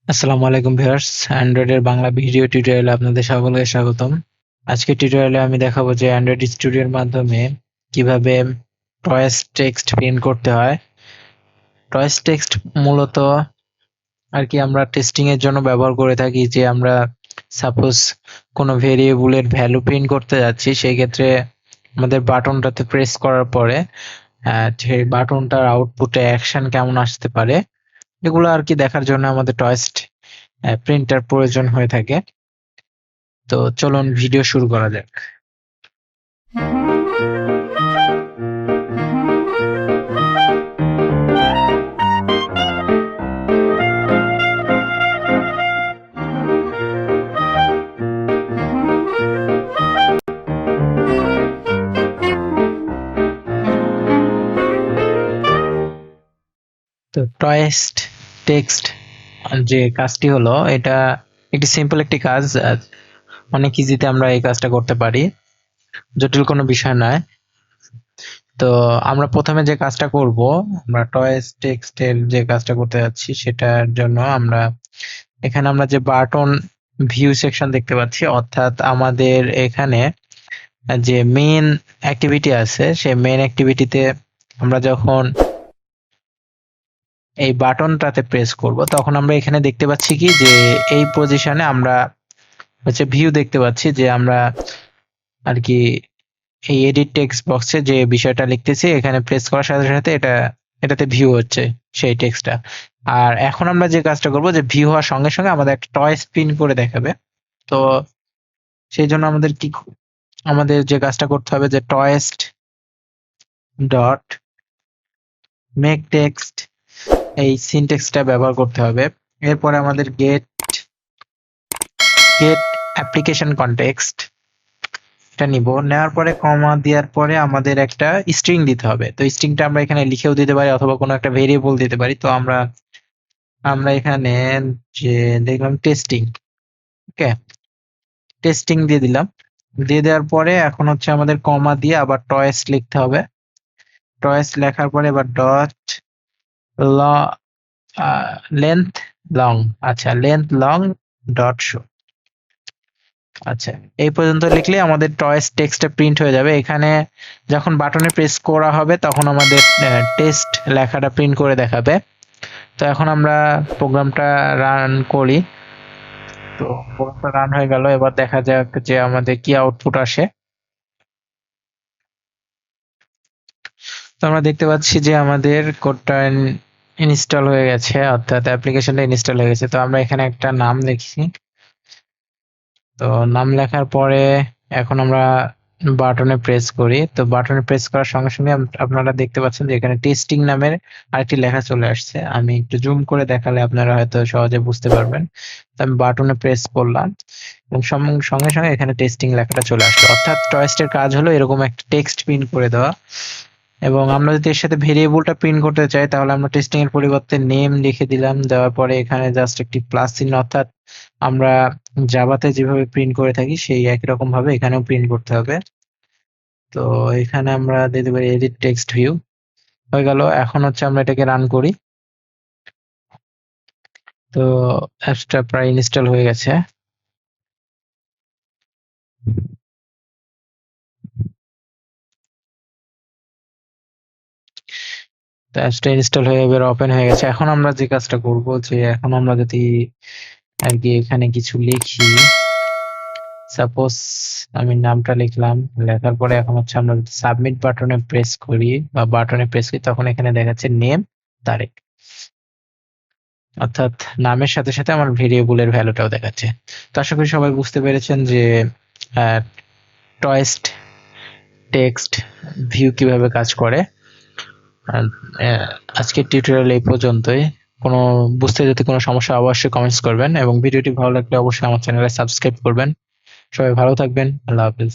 আসসালামু আলাইকুম viewers, অ্যান্ড্রয়েডের Bangla video টিউটোরিয়ালে আপনাদের সকলকে স্বাগতম। আজকের টিউটোরিয়ালে আমি দেখাবো যে অ্যান্ড্রয়েড স্টুডিওর মাধ্যমে কিভাবে টয়েস টেক্সট প্রিন্ট করতে হয়। টয়েস টেক্সট মূলত আর কি আমরা টেস্টিং এর জন্য ব্যবহার করে থাকি, যে আমরা সাপোজ কোনো ভেরিয়েবলের ভ্যালু প্রিন্ট করতে যাচ্ছি, সেই ক্ষেত্রে আমাদের বাটনটাতে প্রেস করার পরে সেই বাটনটার আউটপুটে অ্যাকশন কেমন আসতে পারে এগুলো আর কি দেখার জন্য আমাদের টয়েস প্রিন্টার প্রয়োজন হয়ে থাকে। তো চলুন ভিডিও শুরু করা যাক। তো টয়েস্ট টেক্সট যে কাজটি হলো, এটা একটি সিম্পল একটি কাজ, অনেক ইজিতে আমরা এই কাজটা করতে পারি, জটিল কোনো বিষয় নয়। তো আমরা প্রথমে যে কাজটা করব, আমরা টয়েস টেক্সটের যে কাজটা করতে যাচ্ছি সেটার জন্য এখানে আমরা যে বাটন ভিউ সেকশন দেখতে পাচ্ছি, অর্থাৎ আমাদের এখানে যে মেইন অ্যাক্টিভিটি আছে, সেই মেইন অ্যাক্টিভিটিতে আমরা যখন এই বাটনটাতে প্রেস করব তখন আমরা এখানে দেখতে পাচ্ছি কি যে এই পজিশনে আমরা হচ্ছে ভিউ দেখতে পাচ্ছি, যে আমরা আর কি এই এডিট টেক্সট বক্সে যে বিষয়টা লিখতেছি এখানে প্রেস করার সাথে সাথে এটাতে ভিউ হচ্ছে সেই টেক্সটটা। আর এখন আমরা যে কাজটা করব, যে ভিউ হওয়ার সঙ্গে সঙ্গে আমাদের একটা টয় স্পিন করে দেখাবে। তো সেই জন্য আমাদের যে কাজটা করতে হবে, যে টয়েস্ট ডট মেক টেক্সট, এই সিনটেক্সটা ব্যবহার করতে হবে। এরপরে আমাদের গেট অ্যাপ্লিকেশন কনটেক্সট এটা নিব, নেওয়ার পরে কমা দেওয়ার পরে আমাদের একটা স্ট্রিং দিতে হবে। তো স্ট্রিংটা আমরা এখানে লিখেও দিতে পারি অথবা কোনো একটা ভেরিয়েবল দিতে পারি। তো আমরা আমরা এখানে যে দেখলাম টেস্টিং, ওকে, টেস্টিং দিয়ে দিলাম। দিয়ে দেওয়ার পরে এখন হচ্ছে আমাদের কমা দিয়ে আবার টয়েস লিখতে হবে। টয়েস লেখার পরে এবার ডট লেন্থ লং, আচ্ছা লেন্থ লং ডট শো। আচ্ছা, এই পর্যন্ত লিখলে আমাদের টয়েস টেক্সটটা প্রিন্ট হয়ে যাবে। এখানে যখন বাটনে প্রেস করা হবে তখন আমাদের টেস্ট লেখাটা প্রিন্ট করে দেখাবে। তো এখন আমরা প্রোগ্রামটা রান করি। তো প্রোগ্রামটা রান হয়ে গেল, এবার দেখা যাক যে আমাদের কি আউটপুট আসে। তো আমরা দেখতে পাচ্ছি যে আমাদের কোডটা ইনস্টল হয়ে গেছে, অর্থাৎ অ্যাপ্লিকেশনটা ইনস্টল হয়ে গেছে। তো আমরা এখানে একটা নাম লিখছি। তো নাম লেখার পরে এখন আমরা বাটনে প্রেস করি। তো বাটনে প্রেস করার সঙ্গে সঙ্গে আপনারা দেখতে পাচ্ছেন যে এখানে টেস্টিং নামের আরেকটি লেখা চলে আসছে। আমি একটু জুম করে দেখালে আপনারা হয়তো সহজে বুঝতে পারবেন। তো আমি বাটনে প্রেস করলাম এবং সঙ্গে সঙ্গে এখানে টেস্টিং লেখাটা চলে আসলো। অর্থাৎ টয়েস্টের কাজ হলো এরকম একটা টেক্সট প্রিন্ট করে দেওয়া। এবং আমরা যদি এর সাথে ভেরিয়েবলটা প্রিন্ট করতে চাই তাহলে আমরা টেস্টিং এর পরিবর্তে নেম লিখে দিলাম। দেওয়ার পরে এখানে জাস্ট একটি প্লাস চিহ্ন, অর্থাৎ আমরা জাভাতে যেভাবে প্রিন্ট করে থাকি সেই একই রকম ভাবে এখানেও প্রিন্ট করতে হবে। তো এখানে আমরা দিতে পারি এডিট টেক্সট ভিউ, হয়ে গেল। এখন হচ্ছে আমরা এটাকে রান করি। তো অ্যাপসটা প্রায় ইনস্টল হয়ে গেছে। তো অ্যাপসটা ইনস্টল হয়ে এবার ওপেন হয়ে গেছে। এখন আমরা যে কাজটা করব, যে এখন আমরা যদি আর কি এখানে কিছু লিখি, সাপোজ আমি নামটা লিখলাম, লেখার পরে এখন হচ্ছে আমরা যদি সাবমিট বাটনে প্রেস করি তখন এখানে দেখাচ্ছে নেম তারিখ, অর্থাৎ নামের সাথে সাথে আমার ভেরিয়েবলের ভ্যালুটাও দেখাচ্ছে। তো আশা করি সবাই বুঝতে পেরেছেন যে টয়েস্ট টেক্সট ভিউ কিভাবে কাজ করে। আজকের টিউটোরিয়াল এই পর্যন্তই। কোনো বুঝতে যদি কোনো সমস্যা অবশ্যই কমেন্টস করবেন এবং ভিডিওটি ভালো লাগলে অবশ্যই আমার চ্যানেলে সাবস্ক্রাইব করবেন। সবাই ভালো থাকবেন। আল্লাহ হাফেজ।